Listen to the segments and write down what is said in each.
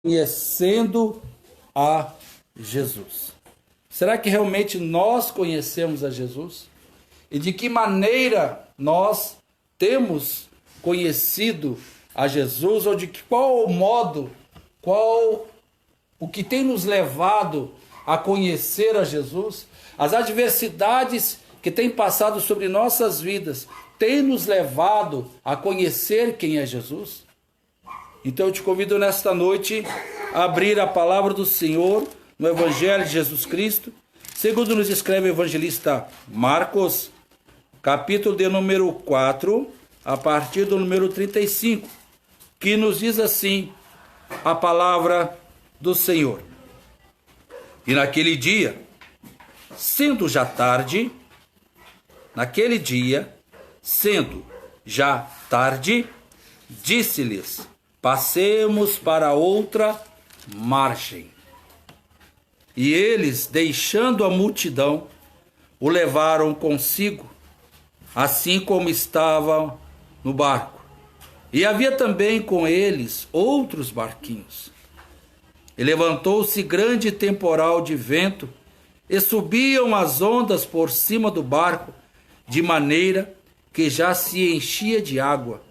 Conhecendo a Jesus. Será que realmente nós conhecemos a Jesus? E de que maneira nós temos conhecido a Jesus? Ou de qual modo, o que tem nos levado a conhecer a Jesus? As adversidades que têm passado sobre nossas vidas têm nos levado a conhecer quem é Jesus? Então eu te convido nesta noite a abrir a palavra do Senhor no Evangelho de Jesus Cristo, segundo nos escreve o evangelista Marcos, capítulo de número 4, a partir do número 35, que nos diz assim a palavra do Senhor. E naquele dia, sendo já tarde, disse-lhes: passemos para outra margem. E eles, deixando a multidão, o levaram consigo, assim como estavam no barco. E havia também com eles outros barquinhos. E levantou-se grande temporal de vento, e subiam as ondas por cima do barco, de maneira que já se enchia de água.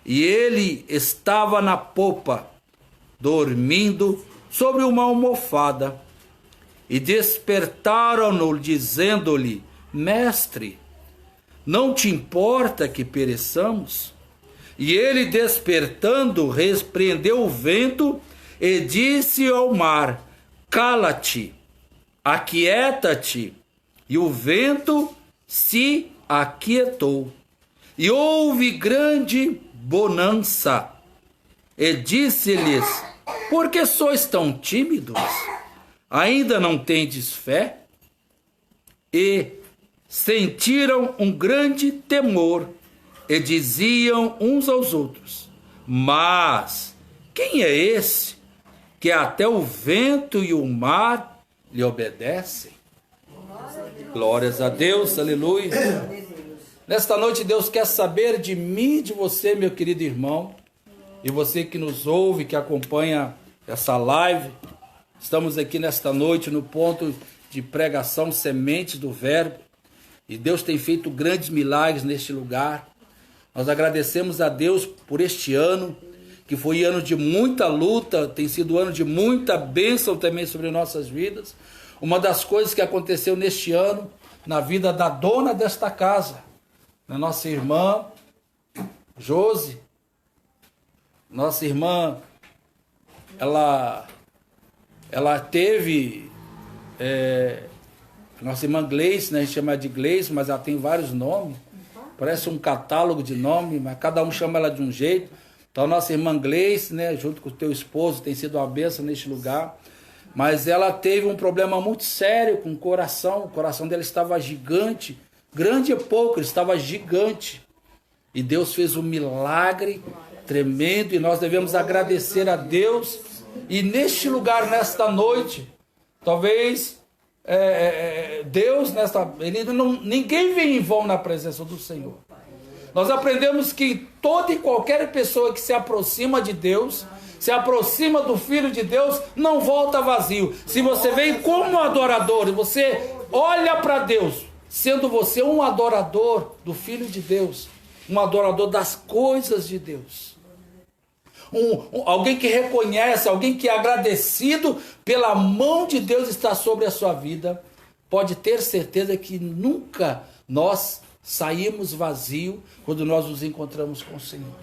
E ele estava na popa, dormindo sobre uma almofada. E despertaram-no, dizendo-lhe: Mestre, não te importa que pereçamos? E ele, despertando, repreendeu o vento e disse ao mar: Cala-te, aquieta-te. E o vento se aquietou. E houve grande bonança. E disse-lhes: por que sois tão tímidos? Ainda não tendes fé? E sentiram um grande temor, e diziam uns aos outros: mas quem é esse que até o vento e o mar lhe obedecem? Glórias a Deus, aleluia. Nesta noite Deus quer saber de mim e de você, meu querido irmão, e você que nos ouve, que acompanha essa live. Estamos aqui nesta noite no ponto de pregação Semente do Verbo, e Deus tem feito grandes milagres neste lugar. Nós agradecemos a Deus por este ano, que foi ano de muita luta, tem sido ano de muita bênção também sobre nossas vidas. Uma das coisas que aconteceu neste ano, na vida da dona desta casa, a nossa irmã Josi, nossa irmã, ela teve, nossa irmã Gleice, né, a gente chama de Gleice, mas ela tem vários nomes, parece um catálogo de nomes, mas cada um chama ela de um jeito. Então nossa irmã Gleice, né, junto com o teu esposo, tem sido uma bênção neste lugar, mas ela teve um problema muito sério com o coração dela estava gigante, grande é pouco, ele estava gigante. E Deus fez um milagre tremendo, e nós devemos agradecer a Deus. E neste lugar, nesta noite, talvez Deus, ninguém vem em vão na presença do Senhor. Nós aprendemos que toda e qualquer pessoa que se aproxima de Deus, se aproxima do Filho de Deus, não volta vazio. Se você vem como adorador e você olha para Deus, sendo você um adorador do Filho de Deus, um adorador das coisas de Deus, alguém que reconhece, alguém que é agradecido pela mão de Deus estar sobre a sua vida, pode ter certeza que nunca nós saímos vazio quando nós nos encontramos com o Senhor.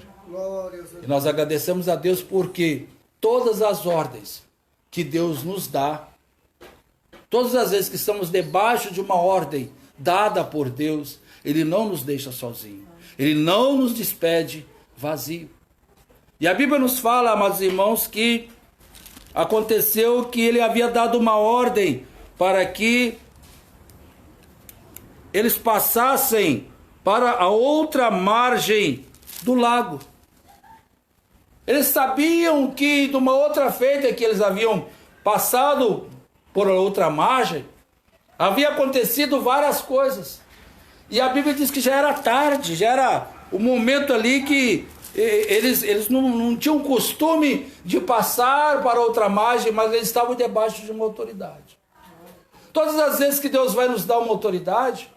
E nós agradecemos a Deus porque todas as ordens que Deus nos dá, todas as vezes que estamos debaixo de uma ordem dada por Deus, Ele não nos deixa sozinho. Ele não nos despede vazio. E a Bíblia nos fala, amados irmãos, que aconteceu que Ele havia dado uma ordem para que eles passassem para a outra margem do lago. Eles sabiam que de uma outra feita que eles haviam passado por outra margem, havia acontecido várias coisas. E a Bíblia diz que já era tarde, já era o momento ali que eles não tinham costume de passar para outra margem, mas eles estavam debaixo de uma autoridade. Todas as vezes que Deus vai nos dar uma autoridade,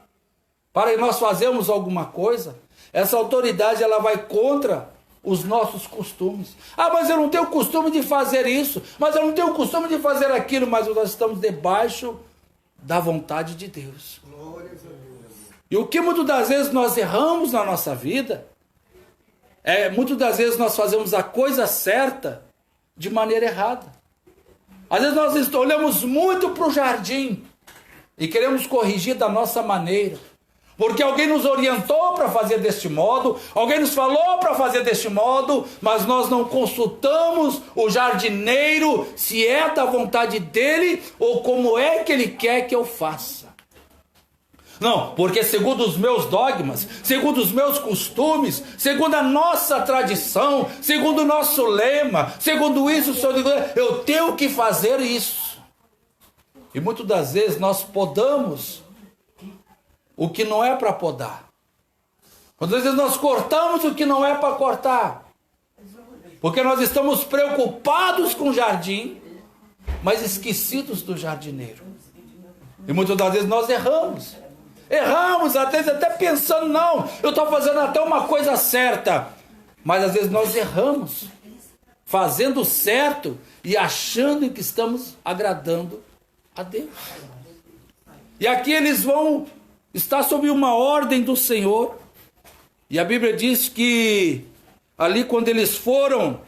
para nós fazermos alguma coisa, essa autoridade ela vai contra os nossos costumes. Ah, mas eu não tenho costume de fazer isso, mas eu não tenho costume de fazer aquilo, mas nós estamos debaixo da vontade de Deus. E o que muitas das vezes nós erramos na nossa vida, muitas das vezes nós fazemos a coisa certa de maneira errada. Às vezes nós olhamos muito para o jardim e queremos corrigir da nossa maneira. Porque alguém nos orientou para fazer deste modo, alguém nos falou para fazer deste modo, mas nós não consultamos o jardineiro se é da vontade dele ou como é que ele quer que eu faça. Não, porque segundo os meus dogmas, segundo os meus costumes, segundo a nossa tradição, segundo o nosso lema, segundo isso, eu tenho que fazer isso. E muitas das vezes nós podamos o que não é para podar. Muitas vezes nós cortamos o que não é para cortar. Porque nós estamos preocupados com o jardim, mas esquecidos do jardineiro. E muitas das vezes nós erramos. Erramos, às vezes até pensando, não, eu estou fazendo até uma coisa certa. Mas às vezes nós erramos, fazendo certo e achando que estamos agradando a Deus. E aqui eles vão estar sob uma ordem do Senhor. E a Bíblia diz que ali quando eles foram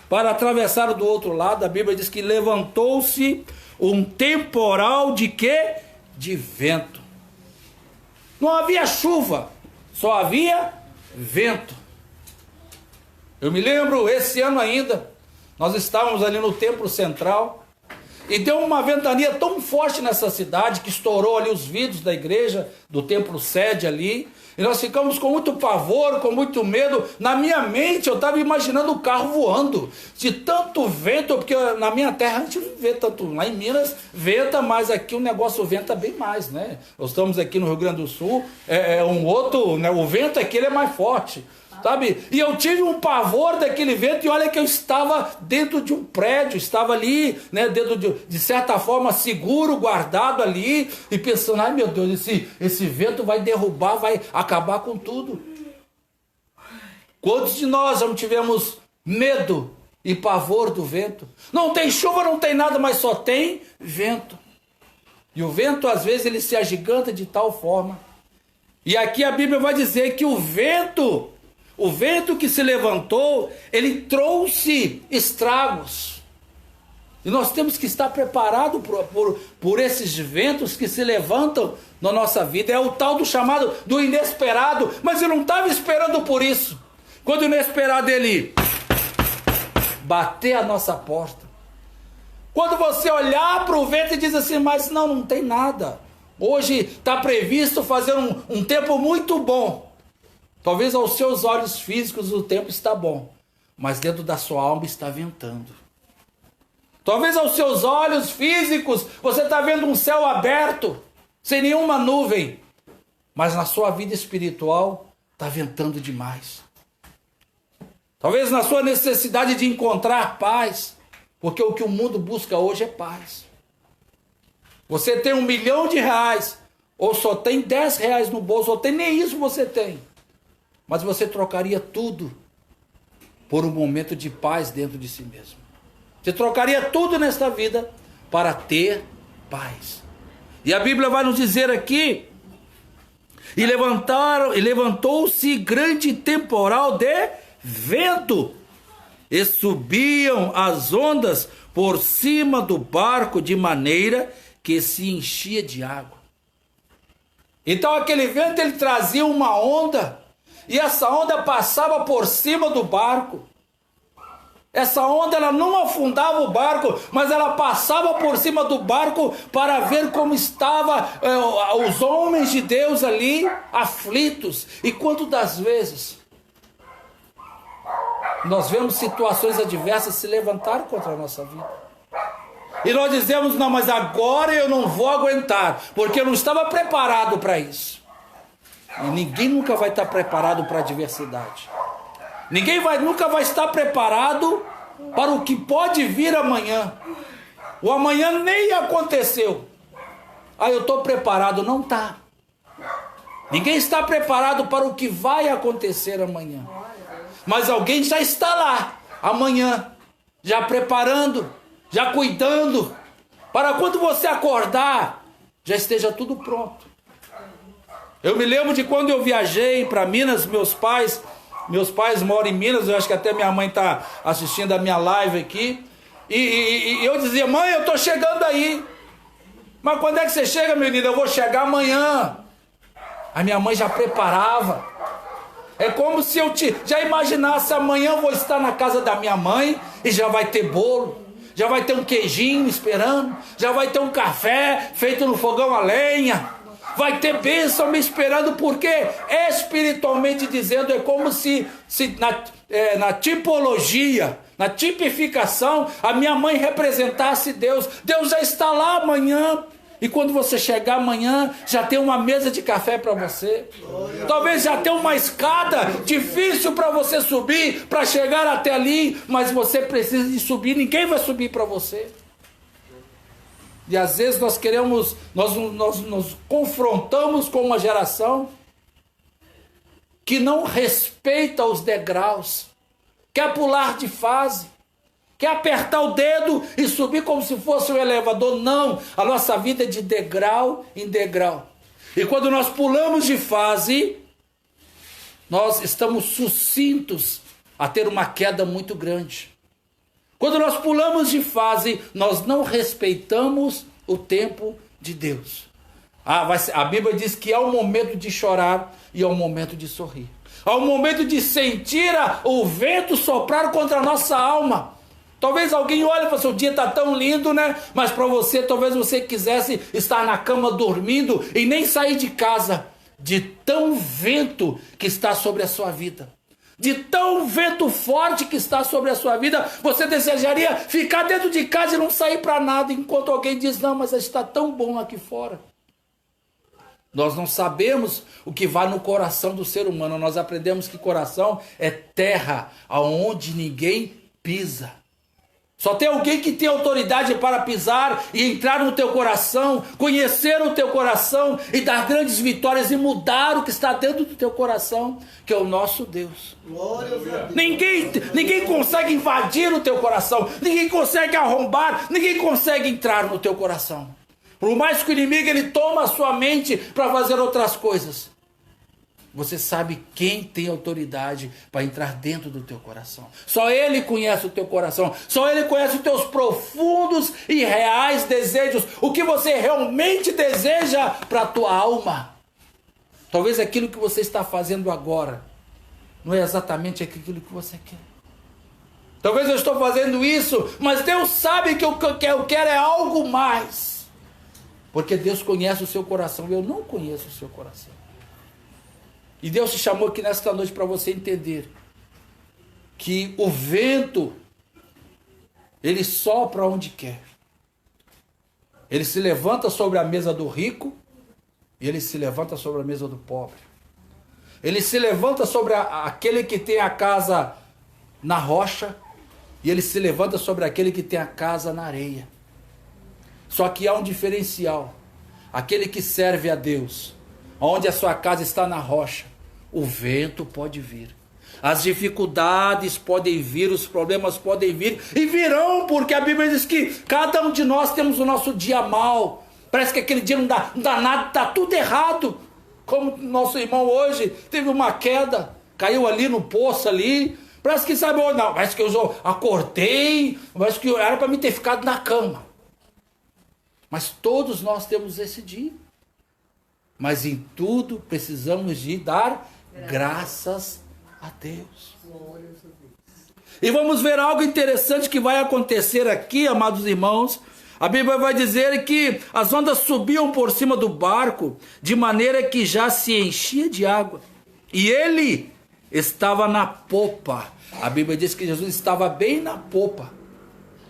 para atravessar do outro lado, a Bíblia diz que levantou-se um temporal de quê? De vento. Não havia chuva, só havia vento. Eu me lembro, esse ano ainda, nós estávamos ali no Templo Central, e deu uma ventania tão forte nessa cidade, que estourou ali os vidros da igreja, do templo sede ali, e nós ficamos com muito pavor, com muito medo. Na minha mente eu estava imaginando o carro voando, de tanto vento, porque na minha terra a gente não vê tanto, lá em Minas venta, mas aqui o negócio venta bem mais, né? Nós estamos aqui no Rio Grande do Sul, um outro, né? O vento aqui ele é mais forte, sabe? E eu tive um pavor daquele vento, e olha que eu estava dentro de um prédio, estava ali, né, dentro de certa forma seguro, guardado ali, e pensando, ai meu Deus, esse vento vai derrubar, vai acabar com tudo. Quantos de nós já tivemos medo e pavor do vento? Não tem chuva, não tem nada, mas só tem vento. E o vento às vezes ele se agiganta de tal forma. E aqui a Bíblia vai dizer que o vento que se levantou, ele trouxe estragos. E nós temos que estar preparados por esses ventos que se levantam na nossa vida. É o tal do chamado do inesperado. Mas eu não estava esperando por isso. Quando o inesperado ele bater a nossa porta. Quando você olhar para o vento e diz assim, mas não tem nada. Hoje está previsto fazer um tempo muito bom. Talvez aos seus olhos físicos o tempo está bom, mas dentro da sua alma está ventando. Talvez aos seus olhos físicos você está vendo um céu aberto, sem nenhuma nuvem, mas na sua vida espiritual está ventando demais. Talvez na sua necessidade de encontrar paz, porque o que o mundo busca hoje é paz. Você tem R$1 milhão, ou só tem R$10 no bolso, ou tem nem isso você tem. Mas você trocaria tudo por um momento de paz dentro de si mesmo. Você trocaria tudo nesta vida para ter paz. E a Bíblia vai nos dizer aqui, e levantou-se grande temporal de vento, e subiam as ondas por cima do barco de maneira que se enchia de água. Então aquele vento ele trazia uma onda, e essa onda passava por cima do barco. Essa onda ela não afundava o barco, mas ela passava por cima do barco para ver como estavam os homens de Deus ali aflitos. E quantas das vezes nós vemos situações adversas se levantar contra a nossa vida. E nós dizemos, não, mas agora eu não vou aguentar, porque eu não estava preparado para isso. E ninguém nunca vai estar preparado para a adversidade. Ninguém nunca vai estar preparado para o que pode vir amanhã. O amanhã nem aconteceu. Eu estou preparado. Não está. Ninguém está preparado para o que vai acontecer amanhã. Mas alguém já está lá, amanhã, já preparando, já cuidando, para quando você acordar, já esteja tudo pronto. Eu me lembro de quando eu viajei para Minas, meus pais moram em Minas, eu acho que até minha mãe está assistindo a minha live aqui, e eu dizia: mãe, eu estou chegando aí. Mas quando é que você chega, menina? Eu vou chegar amanhã. A minha mãe já preparava. É como se eu já imaginasse: amanhã eu vou estar na casa da minha mãe e já vai ter bolo, já vai ter um queijinho esperando, já vai ter um café feito no fogão a lenha, vai ter bênção me esperando, porque espiritualmente dizendo é como se na tipologia, na tipificação, a minha mãe representasse Deus. Deus já está lá amanhã. E quando você chegar amanhã, já tem uma mesa de café para você. Talvez já tenha uma escada difícil para você subir, para chegar até ali, mas você precisa de subir, ninguém vai subir para você. E às vezes nós nos confrontamos com uma geração que não respeita os degraus, quer pular de fase, quer apertar o dedo e subir como se fosse um elevador. Não, a nossa vida é de degrau em degrau. E quando nós pulamos de fase, nós estamos sucintos a ter uma queda muito grande. Quando nós pulamos de fase, nós não respeitamos o tempo de Deus. A Bíblia diz que há um momento de chorar e há um momento de sorrir. Há um momento de sentir o vento soprar contra a nossa alma. Talvez alguém olhe e fale: o dia está tão lindo, né? Mas para você, talvez você quisesse estar na cama dormindo e nem sair de casa, de tão vento que está sobre a sua vida. De tão vento forte que está sobre a sua vida, você desejaria ficar dentro de casa e não sair para nada, enquanto alguém diz: não, mas está tão bom aqui fora. Nós não sabemos o que vai no coração do ser humano. Nós aprendemos que coração é terra aonde ninguém pisa. Só tem alguém que tem autoridade para pisar e entrar no teu coração, conhecer o teu coração e dar grandes vitórias e mudar o que está dentro do teu coração, que é o nosso Deus. Ninguém consegue invadir o teu coração, ninguém consegue arrombar, ninguém consegue entrar no teu coração. Por mais que o inimigo ele toma a sua mente para fazer outras coisas, você sabe quem tem autoridade para entrar dentro do teu coração. Só Ele conhece o teu coração. Só Ele conhece os teus profundos e reais desejos. O que você realmente deseja para a tua alma. Talvez aquilo que você está fazendo agora não é exatamente aquilo que você quer. Talvez eu estou fazendo isso, mas Deus sabe que o que eu quero é algo mais. Porque Deus conhece o seu coração. Eu não conheço o seu coração. E Deus te chamou aqui nesta noite para você entender que o vento, ele sopra onde quer. Ele se levanta sobre a mesa do rico e ele se levanta sobre a mesa do pobre. Ele se levanta sobre aquele que tem a casa na rocha e ele se levanta sobre aquele que tem a casa na areia. Só que há um diferencial. Aquele que serve a Deus, onde a sua casa está na rocha, o vento pode vir, as dificuldades podem vir, os problemas podem vir e virão, porque a Bíblia diz que cada um de nós temos o nosso dia mal. Parece que aquele dia não dá nada, está tudo errado. Como nosso irmão hoje teve uma queda, caiu ali no poço ali, parece que sabe, não, parece que eu acordei, parece que era para mim ter ficado na cama. Mas todos nós temos esse dia. Mas em tudo precisamos de dar graças a Deus. E vamos ver algo interessante que vai acontecer aqui, amados irmãos. A Bíblia vai dizer que as ondas subiam por cima do barco, de maneira que já se enchia de água. E ele estava na popa. A Bíblia diz que Jesus estava bem na popa,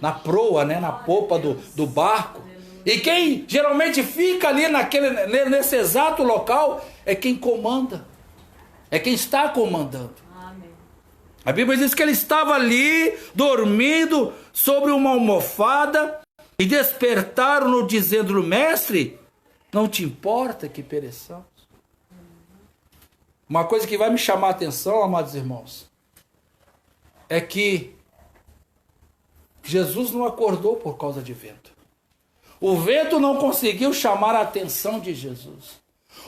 na proa, né? Na popa do barco. E quem geralmente fica ali nesse exato local é quem comanda. É quem está comandando. Amém. A Bíblia diz que ele estava ali, dormindo sobre uma almofada, e despertaram-no, dizendo-lhe: mestre, não te importa que pereçamos? Uma coisa que vai me chamar a atenção, amados irmãos, é que Jesus não acordou por causa de vento. O vento não conseguiu chamar a atenção de Jesus.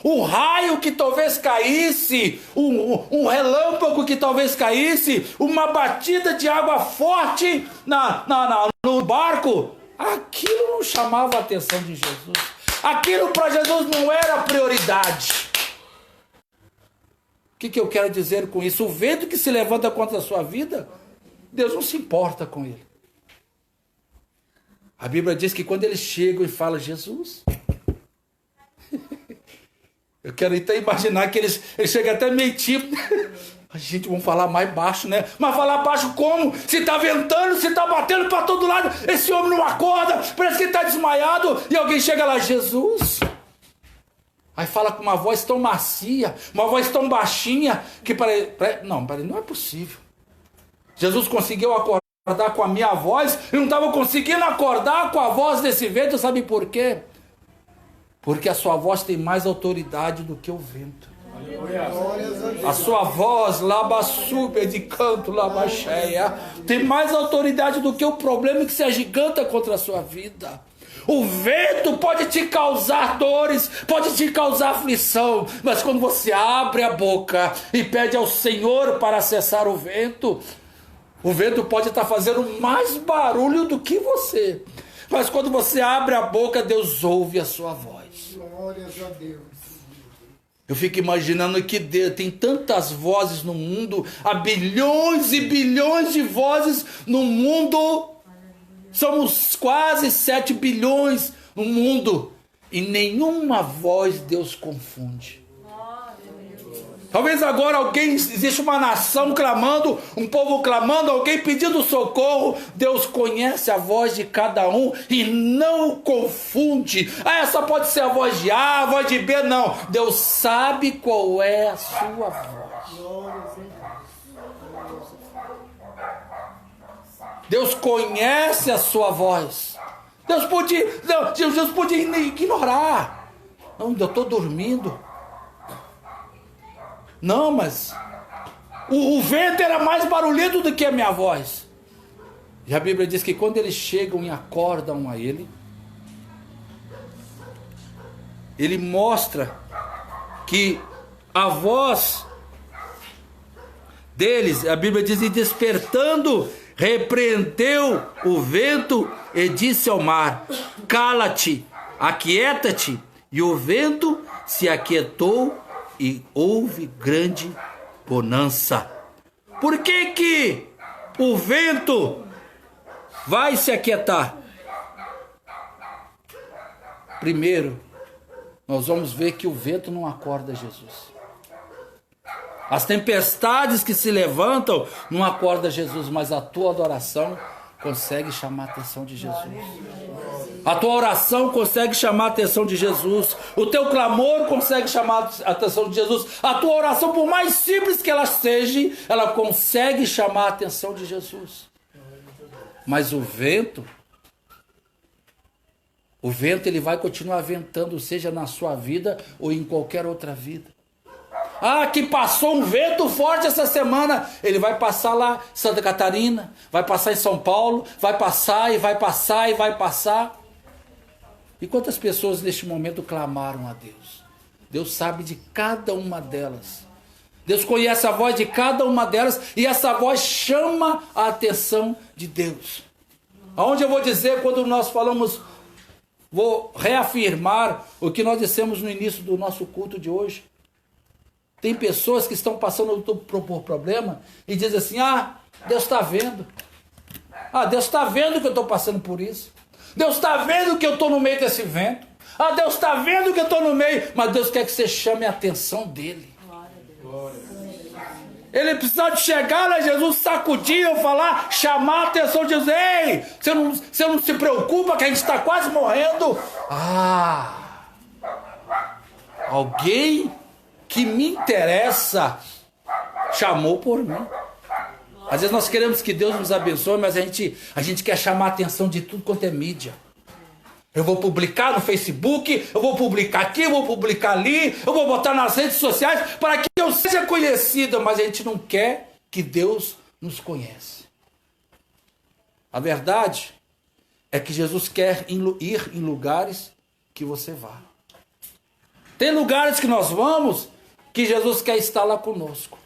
O raio que talvez caísse, um relâmpago que talvez caísse, uma batida de água forte no barco, aquilo não chamava a atenção de Jesus. Aquilo para Jesus não era prioridade. O que eu quero dizer com isso? O vento que se levanta contra a sua vida, Deus não se importa com ele. A Bíblia diz que quando eles chegam e falam: Jesus... Eu quero até imaginar que eles chegam até meio tipo... A gente, vamos falar mais baixo, né? Mas falar baixo como? Se está ventando, se está batendo para todo lado, esse homem não acorda, parece que ele está desmaiado, e alguém chega lá: Jesus... Aí fala com uma voz tão macia, uma voz tão baixinha, que não é possível. Jesus conseguiu acordar com a minha voz, e não estava conseguindo acordar com a voz desse vento, sabe por quê? Porque a sua voz tem mais autoridade do que o vento. A sua voz, labassúbia de canto, labaxéia, tem mais autoridade do que o problema que se agiganta contra a sua vida. O vento pode te causar dores, pode te causar aflição, mas quando você abre a boca e pede ao Senhor para cessar o vento pode estar fazendo mais barulho do que você. Mas quando você abre a boca, Deus ouve a sua voz. Glórias a Deus. Eu fico imaginando que Deus tem tantas vozes no mundo, há bilhões e bilhões de vozes no mundo. Somos quase 7 bilhões no mundo, e nenhuma voz Deus confunde. Talvez agora existe uma nação clamando, um povo clamando, alguém pedindo socorro. Deus conhece a voz de cada um e não confunde. Essa pode ser a voz de A, a voz de B, não. Deus sabe qual é a sua voz. Deus conhece a sua voz. Jesus podia ignorar. Não, eu estou dormindo. Não, mas o vento era mais barulhento do que a minha voz. E a Bíblia diz que quando eles chegam e acordam a ele, ele mostra que a voz deles, a Bíblia diz, e despertando, repreendeu o vento e disse ao mar: cala-te, aquieta-te. E o vento se aquietou e houve grande bonança. Por que o vento vai se aquietar? Primeiro, nós vamos ver que o vento não acorda Jesus. As tempestades que se levantam não acordam Jesus, mas a tua adoração consegue chamar a atenção de Jesus. A tua oração consegue chamar a atenção de Jesus. O teu clamor consegue chamar a atenção de Jesus. A tua oração, por mais simples que ela seja, ela consegue chamar a atenção de Jesus. Mas o vento ele vai continuar ventando, seja na sua vida ou em qualquer outra vida. Que passou um vento forte essa semana. Ele vai passar lá em Santa Catarina, vai passar em São Paulo, vai passar e vai passar e vai passar. E quantas pessoas neste momento clamaram a Deus? Deus sabe de cada uma delas. Deus conhece a voz de cada uma delas, e essa voz chama a atenção de Deus. Aonde eu vou dizer, quando nós falamos, vou reafirmar o que nós dissemos no início do nosso culto de hoje. Tem pessoas que estão passando por problema e dizem assim: Deus está vendo. Deus está vendo que eu estou passando por isso. Deus está vendo que eu estou no meio desse vento. Deus está vendo que eu estou no meio. Mas Deus quer que você chame a atenção dele. Ele precisa de chegar lá, Jesus sacudir, eu falar, chamar a atenção de Jesus. Ei, você não se preocupa que a gente está quase morrendo. Alguém que me interessa chamou por mim. Às vezes nós queremos que Deus nos abençoe, mas a gente quer chamar a atenção de tudo quanto é mídia. Eu vou publicar no Facebook, eu vou publicar aqui, eu vou publicar ali, eu vou botar nas redes sociais para que eu seja conhecido, mas a gente não quer que Deus nos conheça. A verdade é que Jesus quer ir em lugares que você vá. Tem lugares que nós vamos que Jesus quer estar lá conosco.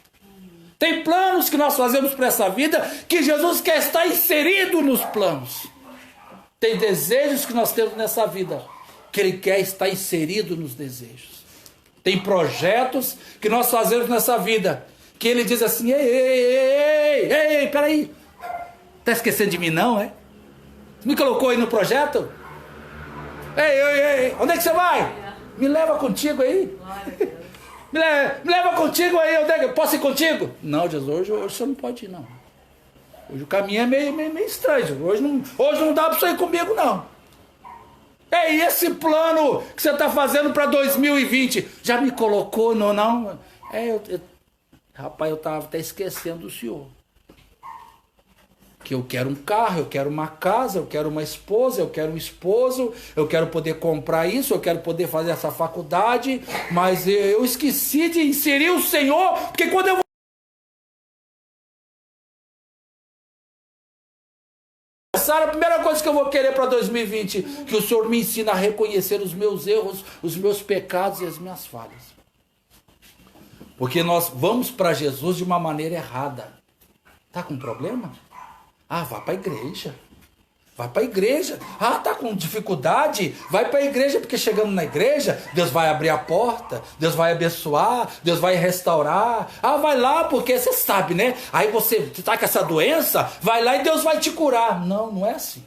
Tem planos que nós fazemos para essa vida que Jesus quer estar inserido nos planos. Tem desejos que nós temos nessa vida que Ele quer estar inserido nos desejos. Tem projetos que nós fazemos nessa vida que Ele diz assim: ei, peraí, tá esquecendo de mim não, é? Você me colocou aí no projeto? Ei, onde é que você vai? Me leva contigo aí. Me leva contigo aí, eu posso ir contigo? Não, Jesus, hoje você não pode ir não. Hoje o caminho é meio estranho. Hoje não dá para você ir comigo, não. E esse plano que você está fazendo para 2020? Já me colocou, não? Rapaz, eu estava até esquecendo do senhor. Que eu quero um carro, eu quero uma casa, eu quero uma esposa, eu quero um esposo, eu quero poder comprar isso, eu quero poder fazer essa faculdade, mas eu esqueci de inserir o Senhor, porque quando eu a primeira coisa que eu vou querer para 2020, que o Senhor me ensina a reconhecer os meus erros, os meus pecados e as minhas falhas. Porque nós vamos para Jesus de uma maneira errada. Tá com problema? Vá para a igreja. Vai para a igreja. Tá com dificuldade? Vai para a igreja, porque chegando na igreja, Deus vai abrir a porta, Deus vai abençoar, Deus vai restaurar. Vai lá, porque você sabe, né? Aí você está com essa doença, vai lá e Deus vai te curar. Não é assim.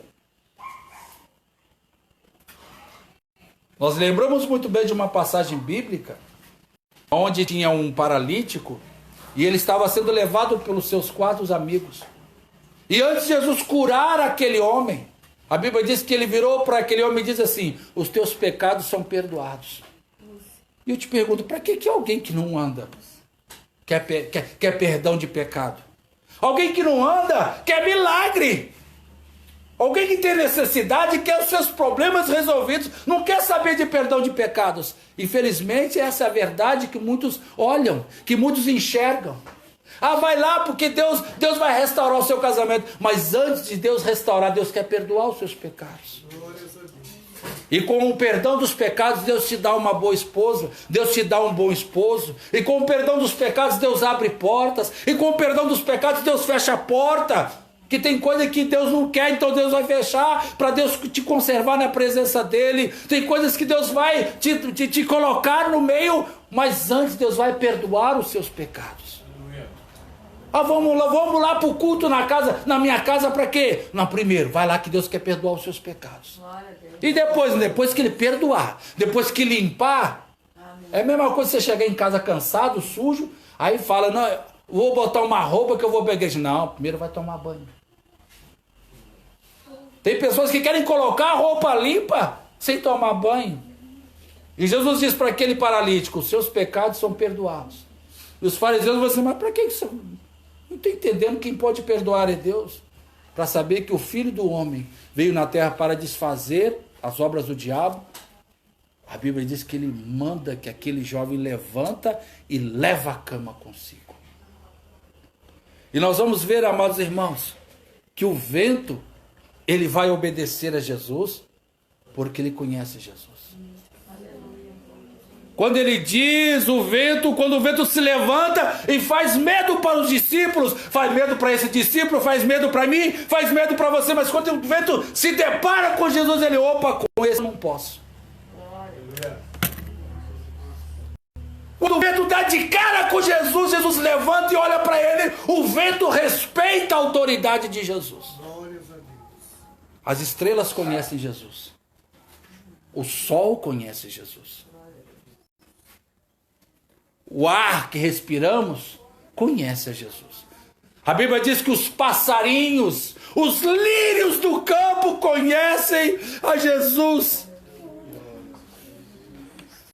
Nós lembramos muito bem de uma passagem bíblica, onde tinha um paralítico, e ele estava sendo levado pelos seus 4 amigos. E antes de Jesus curar aquele homem, a Bíblia diz que ele virou para aquele homem e diz assim: os teus pecados são perdoados. E eu te pergunto, para que alguém que não anda quer perdão de pecado? Alguém que não anda quer milagre. Alguém que tem necessidade quer os seus problemas resolvidos, não quer saber de perdão de pecados. Infelizmente, essa é a verdade que muitos olham, que muitos enxergam. Vai lá porque Deus vai restaurar o seu casamento. Mas antes de Deus restaurar, Deus quer perdoar os seus pecados. E com o perdão dos pecados, Deus te dá uma boa esposa, Deus te dá um bom esposo. E com o perdão dos pecados, Deus abre portas. E com o perdão dos pecados, Deus fecha a porta. Que tem coisa que Deus não quer, então Deus vai fechar para Deus te conservar na presença dEle. Tem coisas que Deus vai te colocar no meio, mas antes Deus vai perdoar os seus pecados. Vamos lá para o culto na minha casa para quê? Não, primeiro, vai lá que Deus quer perdoar os seus pecados. E depois que Ele perdoar, depois que limpar, é a mesma coisa você chegar em casa cansado, sujo, aí fala: não, vou botar uma roupa que eu vou para a igreja. Não, primeiro vai tomar banho. Tem pessoas que querem colocar a roupa limpa sem tomar banho. E Jesus diz para aquele paralítico: os seus pecados são perdoados. E os fariseus vão dizer: mas para que isso? Não estou entendendo. Quem pode perdoar é Deus. Para saber que o Filho do Homem veio na terra para desfazer as obras do diabo. A Bíblia diz que Ele manda que aquele jovem levanta e leva a cama consigo. E nós vamos ver, amados irmãos, que o vento, ele vai obedecer a Jesus, porque ele conhece Jesus. Quando ele diz quando o vento se levanta e faz medo para os discípulos, faz medo para esse discípulo, faz medo para mim, faz medo para você, mas quando o vento se depara com Jesus, ele: com esse eu não posso. Quando o vento dá de cara com Jesus, Jesus levanta e olha para ele, o vento respeita a autoridade de Jesus. As estrelas conhecem Jesus. O sol conhece Jesus. O ar que respiramos conhece a Jesus. A Bíblia diz que os passarinhos, os lírios do campo conhecem a Jesus.